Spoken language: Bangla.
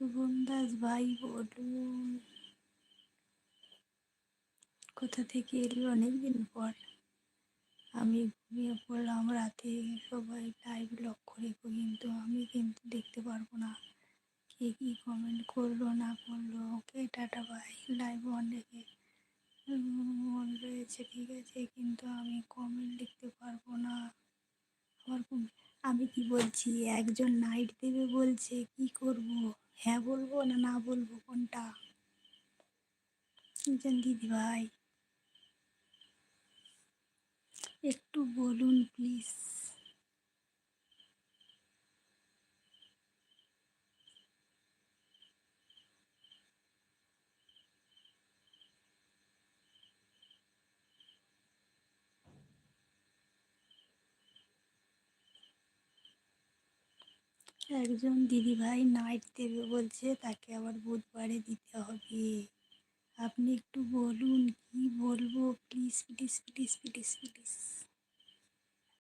শুভম দাস ভাই বলুন, কোথা থেকে এলি অনেকদিন পর। আমি ঘুমিয়ে পড়লাম রাতে, সবাই লাইভ লক্ষ্য রেখো, কিন্তু আমি কিন্তু দেখতে পারবো না কে কী কমেন্ট করলো না করলো। ওকে টাটা বাই, লাইভ অন রেখে মন রয়েছে ঠিক আছে, কিন্তু আমি কমেন্ট লিখতে পারবো না। আমার আমি কি বলছি, একজন নাইট দেবে বলছে, কি করব? হ্যাঁ বলবো না না বলবো, কোনটা? একজন দিদি ভাই একটু বলুন প্লিজ। একজন দিদি ভাই নাইট দেবে বলছে, তাকে আবার বুধবারে দিতে হবে। আপনি একটু বলুন, কি বলবো? Please please please please please.